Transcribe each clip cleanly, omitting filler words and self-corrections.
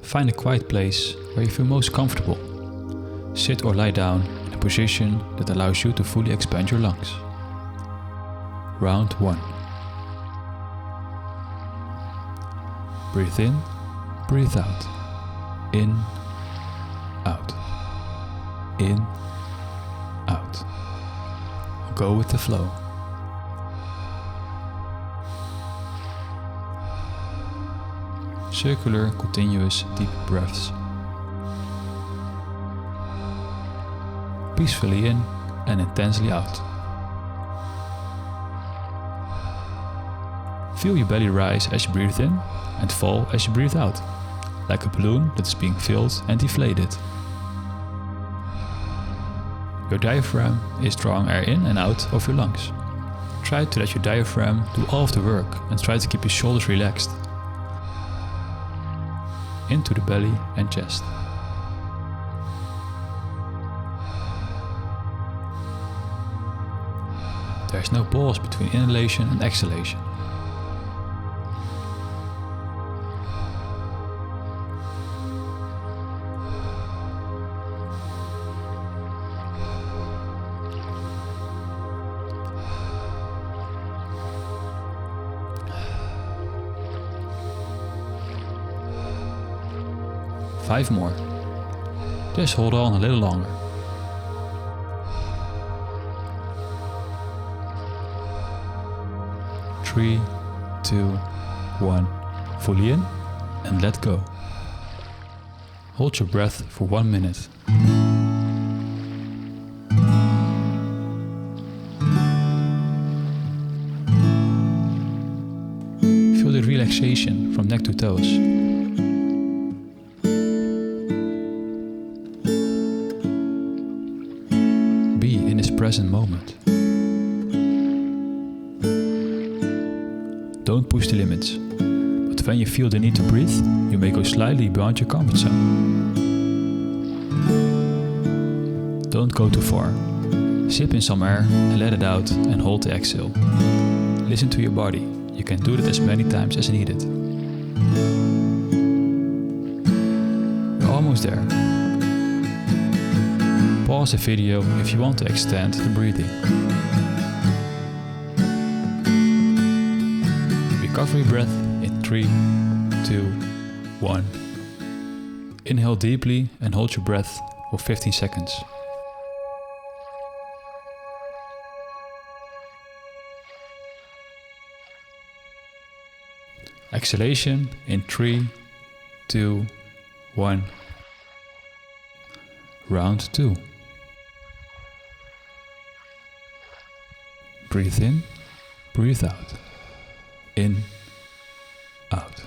Find a quiet place where you feel most comfortable. Sit or lie down in a position that allows you to fully expand your lungs. Round 1. Breathe in, breathe out. In, out. In, out. Go with the flow. Circular, continuous, deep breaths. Peacefully in and intensely out. Feel your belly rise as you breathe in and fall as you breathe out, like a balloon that is being filled and deflated. Your diaphragm is drawing air in and out of your lungs. Try to let your diaphragm do all of the work and try to keep your shoulders relaxed. Into the belly and chest. There is no pause between inhalation and exhalation. Five more. Just hold on a little longer. Three, 2, 1. Fully in and let go. Hold your breath for 1 minute. Feel the relaxation from neck to toes. Present moment. Don't push the limits, but when you feel the need to breathe, you may go slightly beyond your comfort zone. Don't go too far. Sip in some air and let it out and hold the exhale. Listen to your body. You can do it as many times as needed. You're almost there. Pause the video if you want to extend the breathing. Recovery breath in 3, 2, 1. Inhale deeply and hold your breath for 15 seconds. Exhalation in 3, 2, 1. Round 2. Breathe in, breathe out. In, out.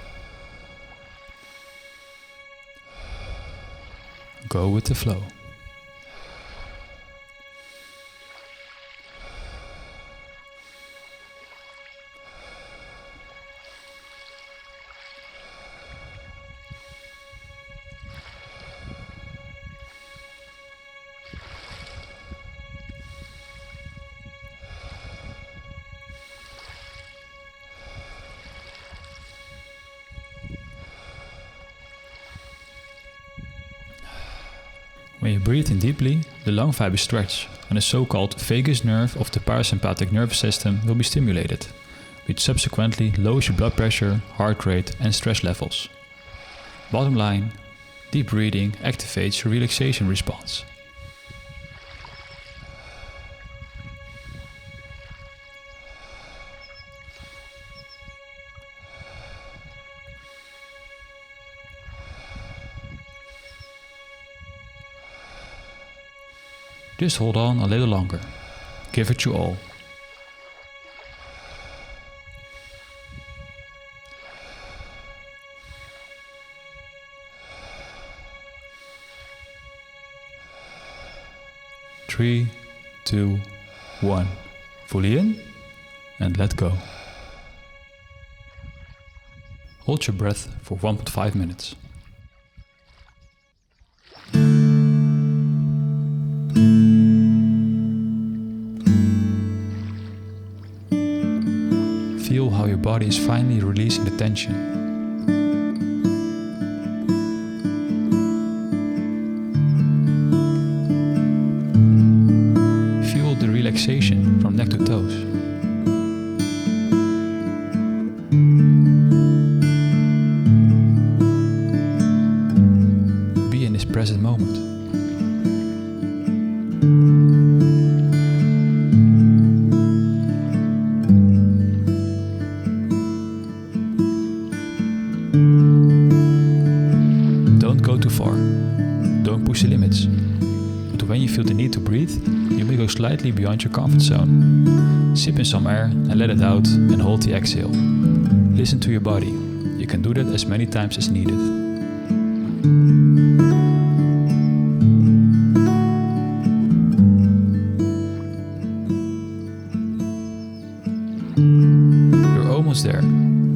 Go with the flow. When you breathe in deeply, the lung fibers stretch and the so-called vagus nerve of the parasympathetic nervous system will be stimulated, which subsequently lowers your blood pressure, heart rate and stress levels. Bottom line, deep breathing activates your relaxation response. Just hold on a little longer. Give it your all. Three, 2, 1. Fully in and let go. Hold your breath for 1.5 minutes. Feel how your body is finally releasing the tension. from neck to toes. Be in this present moment. Don't go too far. Don't push the limits. But when you feel the need to breathe, you may go slightly beyond your comfort zone. Sip in some air and let it out and hold the exhale. Listen to your body. You can do that as many times as needed. You're almost there.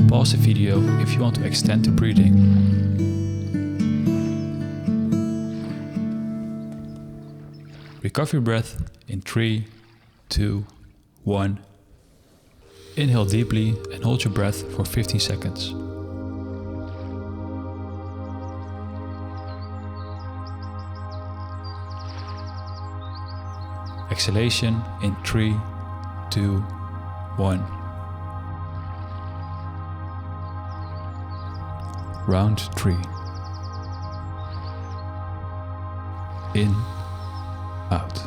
Pause the video if you want to extend the breathing. Recover your breath in 3, 2, 1. Inhale deeply and hold your breath for 15 seconds. Exhalation in 3, 2, 1. Round 3. In, out.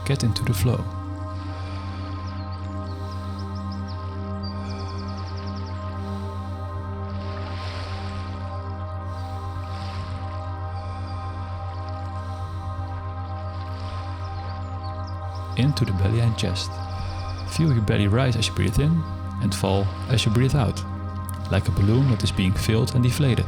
Get into the flow. Into the belly and chest. Feel your belly rise as you breathe in and fall as you breathe out, like a balloon that is being filled and deflated.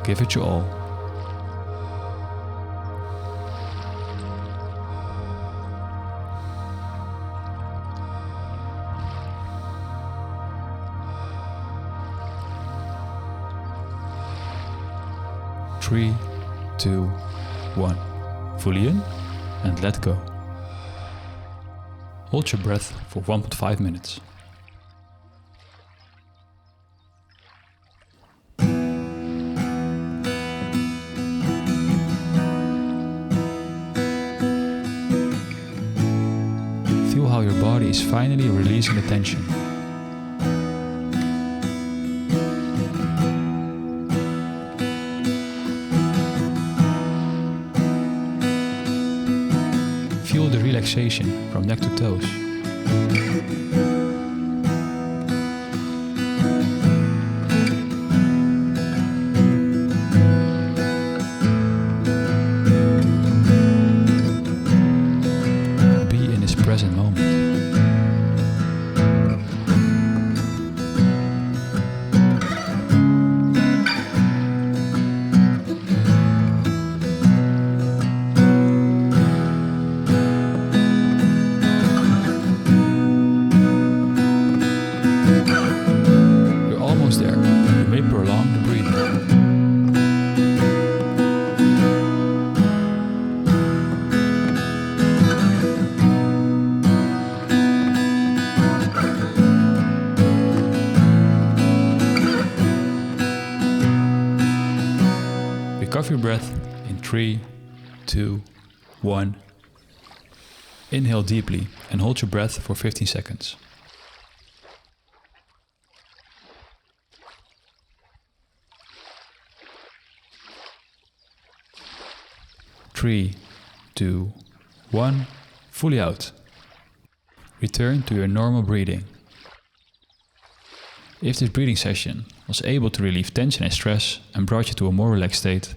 Give it your all. Three, 2, 1. Fully in and let go. Hold your breath for 1.5 minutes. Feel how your body is finally releasing the tension. Feel the relaxation from neck to toes. Be in this present moment. There, you may prolong the breathing. Recover your breath in 3, 2, 1. Inhale deeply and hold your breath for 15 seconds. Three, 2, 1, fully out. Return to your normal breathing. If this breathing session was able to relieve tension and stress and brought you to a more relaxed state,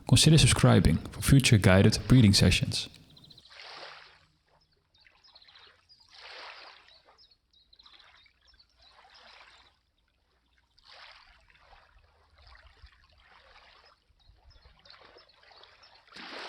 consider subscribing for future guided breathing sessions.